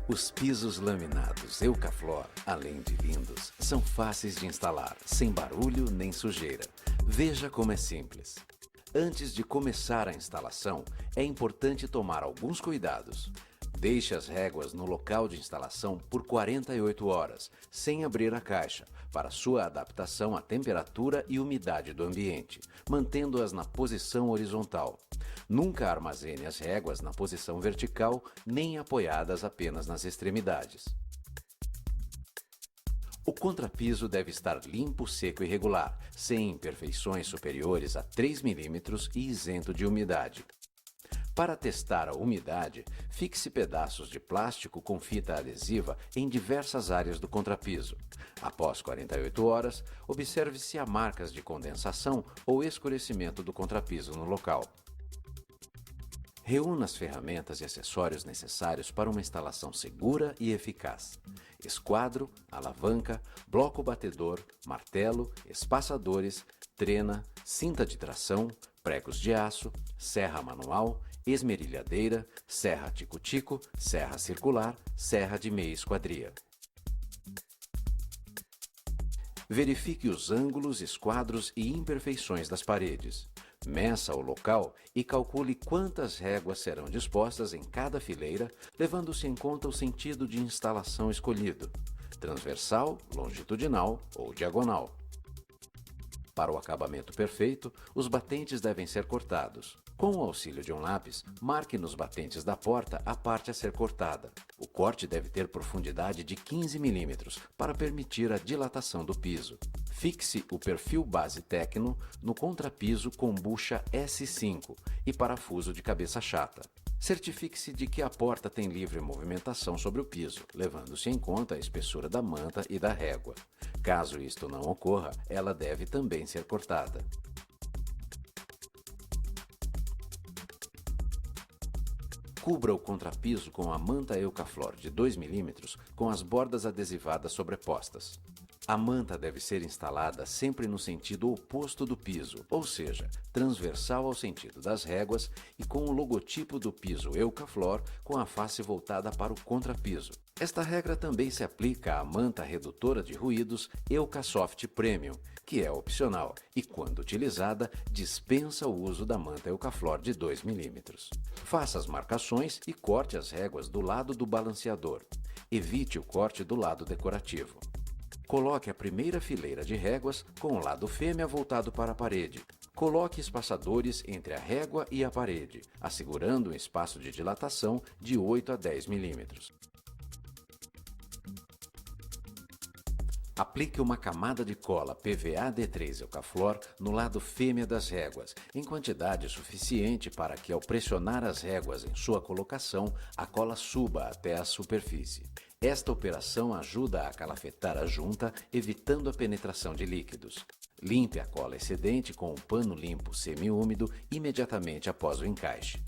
Os pisos laminados Eucaflor, além de lindos, são fáceis de instalar, sem barulho nem sujeira. Veja como é simples. Antes de começar a instalação, é importante tomar alguns cuidados. Deixe as réguas no local de instalação por 48 horas, sem abrir a caixa, para sua adaptação à temperatura e umidade do ambiente, mantendo-as na posição horizontal. Nunca armazene as réguas na posição vertical, nem apoiadas apenas nas extremidades. O contrapiso deve estar limpo, seco e regular, sem imperfeições superiores a 3 mm e isento de umidade. Para testar a umidade, fixe pedaços de plástico com fita adesiva em diversas áreas do contrapiso. Após 48 horas, observe se há marcas de condensação ou escurecimento do contrapiso no local. Reúna as ferramentas e acessórios necessários para uma instalação segura e eficaz. Esquadro, alavanca, bloco batedor, martelo, espaçadores, trena, cinta de tração, pregos de aço, serra manual, esmerilhadeira, serra tico-tico, serra circular, serra de meia esquadria. Verifique os ângulos, esquadros e imperfeições das paredes. Meça o local e calcule quantas réguas serão dispostas em cada fileira, levando-se em conta o sentido de instalação escolhido: transversal, longitudinal ou diagonal. Para o acabamento perfeito, os batentes devem ser cortados. Com o auxílio de um lápis, marque nos batentes da porta a parte a ser cortada. O corte deve ter profundidade de 15 mm para permitir a dilatação do piso. Fixe o perfil base Tecno no contrapiso com bucha S5 e parafuso de cabeça chata. Certifique-se de que a porta tem livre movimentação sobre o piso, levando-se em conta a espessura da manta e da régua. Caso isto não ocorra, ela deve também ser cortada. Cubra o contrapiso com a manta Eucaflor de 2 mm com as bordas adesivadas sobrepostas. A manta deve ser instalada sempre no sentido oposto do piso, ou seja, transversal ao sentido das réguas e com o logotipo do piso Eucaflor com a face voltada para o contrapiso. Esta regra também se aplica à manta redutora de ruídos Eucasoft Premium, que é opcional e, quando utilizada, dispensa o uso da manta Eucaflor de 2 mm. Faça as marcações e corte as réguas do lado do balanceador. Evite o corte do lado decorativo. Coloque a primeira fileira de réguas com o lado fêmea voltado para a parede. Coloque espaçadores entre a régua e a parede, assegurando um espaço de dilatação de 8 a 10 mm. Aplique uma camada de cola PVA D3 Eucaflor no lado fêmea das réguas, em quantidade suficiente para que, ao pressionar as réguas em sua colocação, a cola suba até a superfície. Esta operação ajuda a calafetar a junta, evitando a penetração de líquidos. Limpe a cola excedente com um pano limpo semi-úmido imediatamente após o encaixe.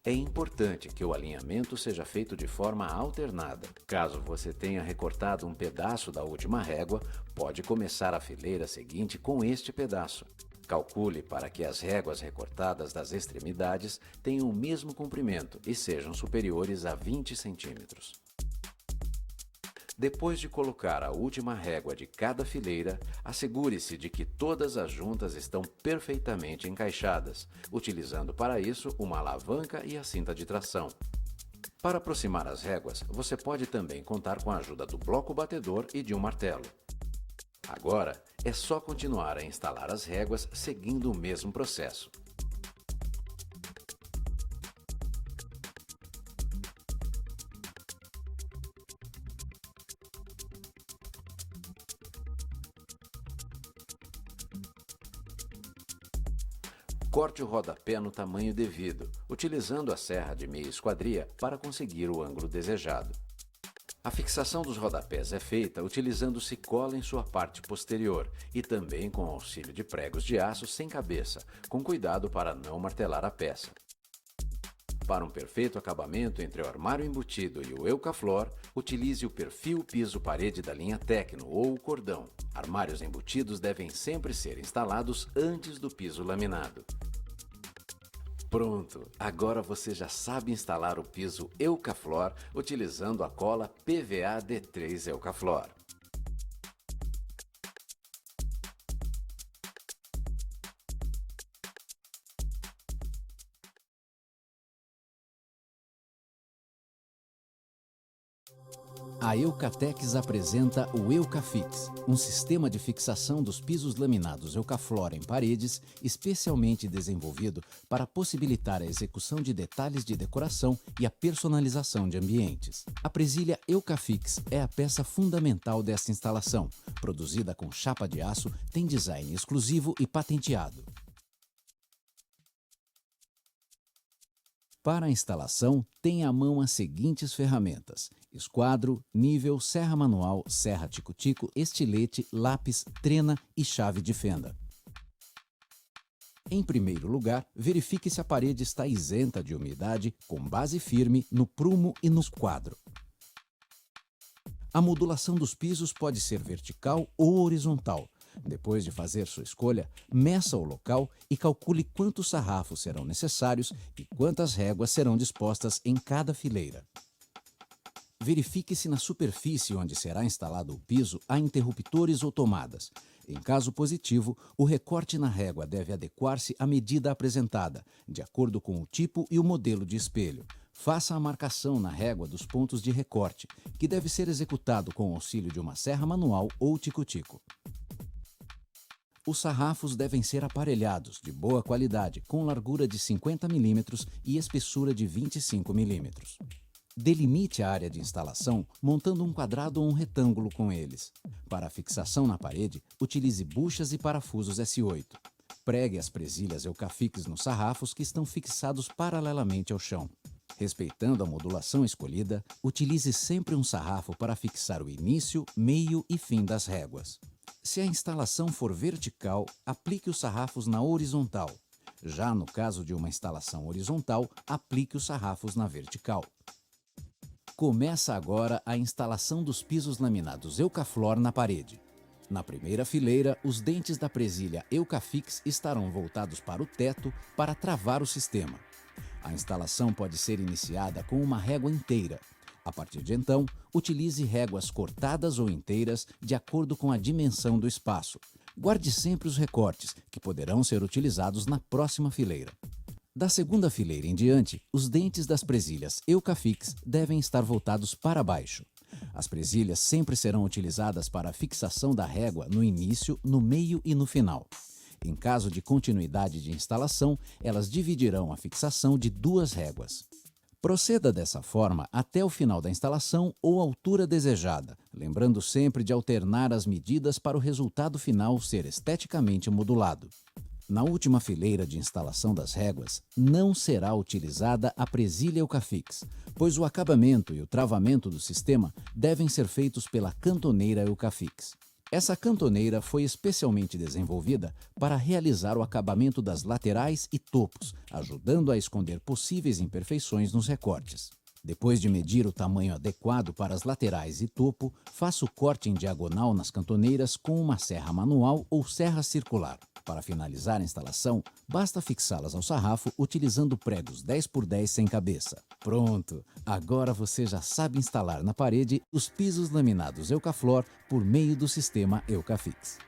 É importante que o alinhamento seja feito de forma alternada. Caso você tenha recortado um pedaço da última régua, pode começar a fileira seguinte com este pedaço. Calcule para que as réguas recortadas das extremidades tenham o mesmo comprimento e sejam superiores a 20 centímetros. Depois de colocar a última régua de cada fileira, assegure-se de que todas as juntas estão perfeitamente encaixadas, utilizando para isso uma alavanca e a cinta de tração. Para aproximar as réguas, você pode também contar com a ajuda do bloco batedor e de um martelo. Agora, é só continuar a instalar as réguas seguindo o mesmo processo. Corte o rodapé no tamanho devido, utilizando a serra de meia esquadria para conseguir o ângulo desejado. A fixação dos rodapés é feita utilizando-se cola em sua parte posterior e também com auxílio de pregos de aço sem cabeça, com cuidado para não martelar a peça. Para um perfeito acabamento entre o armário embutido e o Eucaflor, utilize o perfil piso-parede da linha Tecno ou o cordão. Armários embutidos devem sempre ser instalados antes do piso laminado. Pronto! Agora você já sabe instalar o piso Eucaflor utilizando a cola PVA D3 Eucaflor. A Eucatex apresenta o Eucafix, um sistema de fixação dos pisos laminados Eucaflor em paredes, especialmente desenvolvido para possibilitar a execução de detalhes de decoração e a personalização de ambientes. A presilha Eucafix é a peça fundamental desta instalação. Produzida com chapa de aço, tem design exclusivo e patenteado. Para a instalação, tem à mão as seguintes ferramentas: esquadro, nível, serra manual, serra tico-tico, estilete, lápis, trena e chave de fenda. Em primeiro lugar, verifique se a parede está isenta de umidade, com base firme no prumo e no esquadro. A modulação dos pisos pode ser vertical ou horizontal. Depois de fazer sua escolha, meça o local e calcule quantos sarrafos serão necessários e quantas réguas serão dispostas em cada fileira. Verifique se na superfície onde será instalado o piso há interruptores ou tomadas. Em caso positivo, o recorte na régua deve adequar-se à medida apresentada, de acordo com o tipo e o modelo de espelho. Faça a marcação na régua dos pontos de recorte, que deve ser executado com o auxílio de uma serra manual ou tico-tico. Os sarrafos devem ser aparelhados, de boa qualidade, com largura de 50 mm e espessura de 25 mm. Delimite a área de instalação montando um quadrado ou um retângulo com eles. Para a fixação na parede, utilize buchas e parafusos S8. Pregue as presilhas Eucafix nos sarrafos que estão fixados paralelamente ao chão. Respeitando a modulação escolhida, utilize sempre um sarrafo para fixar o início, meio e fim das réguas. Se a instalação for vertical, aplique os sarrafos na horizontal. Já no caso de uma instalação horizontal, aplique os sarrafos na vertical. Começa agora a instalação dos pisos laminados Eucaflor na parede. Na primeira fileira, os dentes da presilha Eucafix estarão voltados para o teto para travar o sistema. A instalação pode ser iniciada com uma régua inteira. A partir de então, utilize réguas cortadas ou inteiras de acordo com a dimensão do espaço. Guarde sempre os recortes, que poderão ser utilizados na próxima fileira. Da segunda fileira em diante, os dentes das presilhas Eucafix devem estar voltados para baixo. As presilhas sempre serão utilizadas para a fixação da régua no início, no meio e no final. Em caso de continuidade de instalação, elas dividirão a fixação de duas réguas. Proceda dessa forma até o final da instalação ou altura desejada, lembrando sempre de alternar as medidas para o resultado final ser esteticamente modulado. Na última fileira de instalação das réguas, não será utilizada a presilha Eucafix, pois o acabamento e o travamento do sistema devem ser feitos pela cantoneira Eucafix. Essa cantoneira foi especialmente desenvolvida para realizar o acabamento das laterais e topos, ajudando a esconder possíveis imperfeições nos recortes. Depois de medir o tamanho adequado para as laterais e topo, faça o corte em diagonal nas cantoneiras com uma serra manual ou serra circular. Para finalizar a instalação, basta fixá-las ao sarrafo utilizando pregos 10 por 10 sem cabeça. Pronto! Agora você já sabe instalar na parede os pisos laminados Eucaflor por meio do sistema Eucafix.